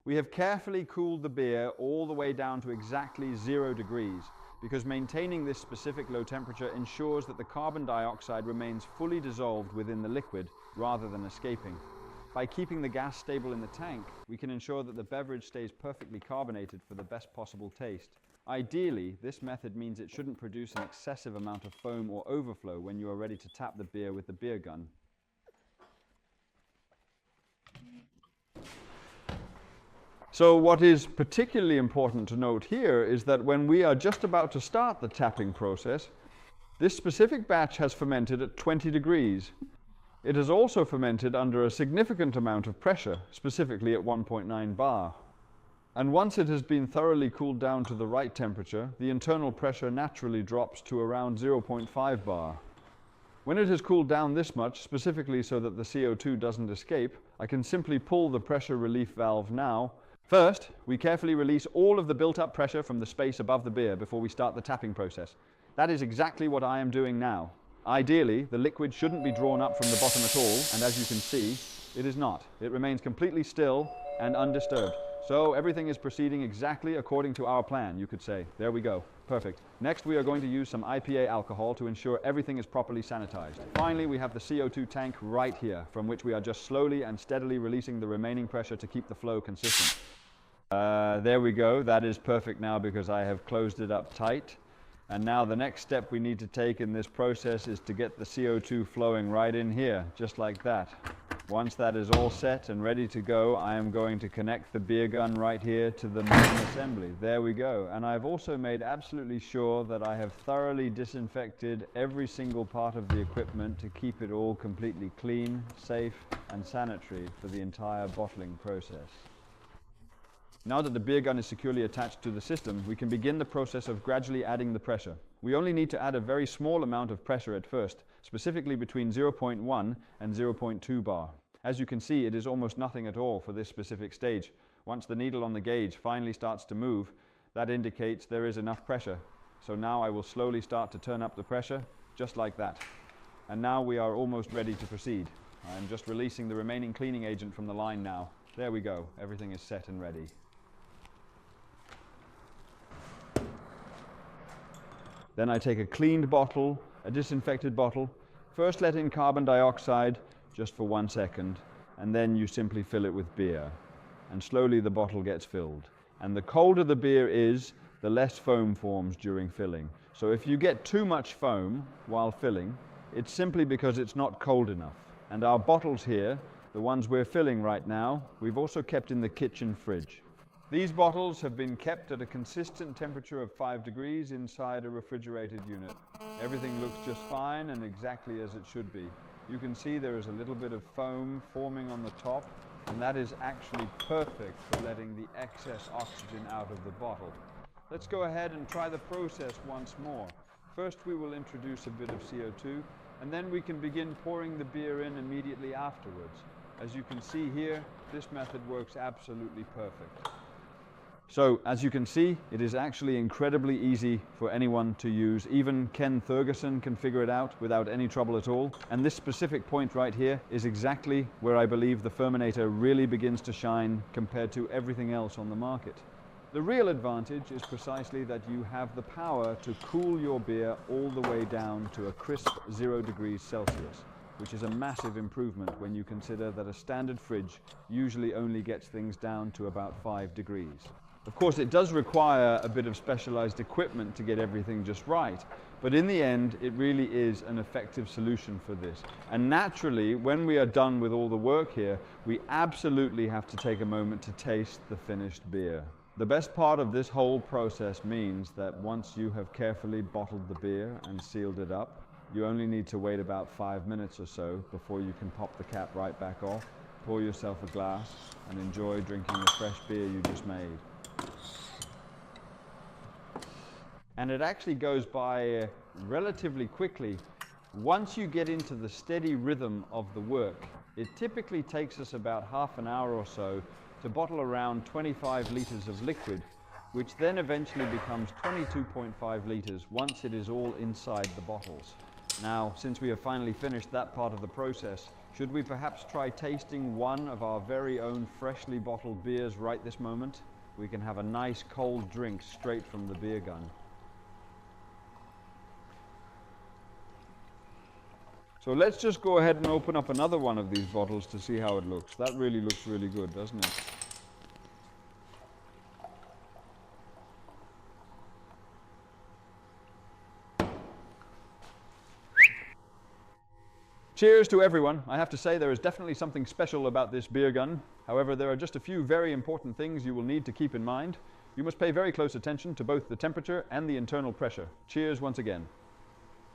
We have carefully cooled the beer all the way down to exactly 0 degrees, because maintaining this specific low temperature ensures that the carbon dioxide remains fully dissolved within the liquid rather than escaping. By keeping the gas stable in the tank, we can ensure that the beverage stays perfectly carbonated for the best possible taste. Ideally, this method means it shouldn't produce an excessive amount of foam or overflow when you are ready to tap the beer with the beer gun. So what is particularly important to note here is that when we are just about to start the tapping process, this specific batch has fermented at 20 degrees. It has also fermented under a significant amount of pressure, specifically at 1.9 bar. And once it has been thoroughly cooled down to the right temperature, the internal pressure naturally drops to around 0.5 bar. When it has cooled down this much, specifically so that the CO2 doesn't escape, I can simply pull the pressure relief valve now. First, we carefully release all of the built-up pressure from the space above the beer before we start the tapping process. That is exactly what I am doing now. Ideally, the liquid shouldn't be drawn up from the bottom at all, and as you can see, it is not. It remains completely still and undisturbed. So everything is proceeding exactly according to our plan, you could say. There we go. Perfect. Next, we are going to use some IPA alcohol to ensure everything is properly sanitized. Finally, we have the CO2 tank right here, from which we are just slowly and steadily releasing the remaining pressure to keep the flow consistent. There we go. That is perfect now because I have closed it up tight. And now the next step we need to take in this process is to get the CO2 flowing right in here, just like that. Once that is all set and ready to go, I am going to connect the beer gun right here to the main assembly. There we go. And I've also made absolutely sure that I have thoroughly disinfected every single part of the equipment to keep it all completely clean, safe, and sanitary for the entire bottling process. Now that the beer gun is securely attached to the system, we can begin the process of gradually adding the pressure. We only need to add a very small amount of pressure at first, specifically between 0.1 and 0.2 bar. As you can see, it is almost nothing at all for this specific stage. Once the needle on the gauge finally starts to move, that indicates there is enough pressure. So now I will slowly start to turn up the pressure, just like that. And now we are almost ready to proceed. I am just releasing the remaining cleaning agent from the line now. There we go. Everything is set and ready. Then I take a cleaned bottle, a disinfected bottle, first let in carbon dioxide just for 1 second, and then you simply fill it with beer. And slowly the bottle gets filled. And the colder the beer is, the less foam forms during filling. So if you get too much foam while filling, it's simply because it's not cold enough. And our bottles here, the ones we're filling right now, we've also kept in the kitchen fridge. These bottles have been kept at a consistent temperature of 5 degrees inside a refrigerated unit. Everything looks just fine and exactly as it should be. You can see there is a little bit of foam forming on the top, and that is actually perfect for letting the excess oxygen out of the bottle. Let's go ahead and try the process once more. First we will introduce a bit of CO2, and then we can begin pouring the beer in immediately afterwards. As you can see here, this method works absolutely perfect. So, as you can see, it is actually incredibly easy for anyone to use. Even Ken Ferguson can figure it out without any trouble at all. And this specific point right here is exactly where I believe the Ferminator really begins to shine compared to everything else on the market. The real advantage is precisely that you have the power to cool your beer all the way down to a crisp 0 degrees Celsius, which is a massive improvement when you consider that a standard fridge usually only gets things down to about 5 degrees. Of course, it does require a bit of specialized equipment to get everything just right, but in the end, it really is an effective solution for this. And naturally, when we are done with all the work here, we absolutely have to take a moment to taste the finished beer. The best part of this whole process means that once you have carefully bottled the beer and sealed it up, you only need to wait about 5 minutes or so before you can pop the cap right back off, pour yourself a glass, and enjoy drinking the fresh beer you just made. And it actually goes by relatively quickly. Once you get into the steady rhythm of the work, it typically takes us about half an hour or so to bottle around 25 liters of liquid, which then eventually becomes 22.5 liters once it is all inside the bottles. Now, since we have finally finished that part of the process, should we perhaps try tasting one of our very own freshly bottled beers right this moment? We can have a nice cold drink straight from the beer gun. So let's just go ahead and open up another one of these bottles to see how it looks. That really looks really good, doesn't it? Cheers to everyone. I have to say there is definitely something special about this beer gun. However, there are just a few very important things you will need to keep in mind. You must pay very close attention to both the temperature and the internal pressure. Cheers once again.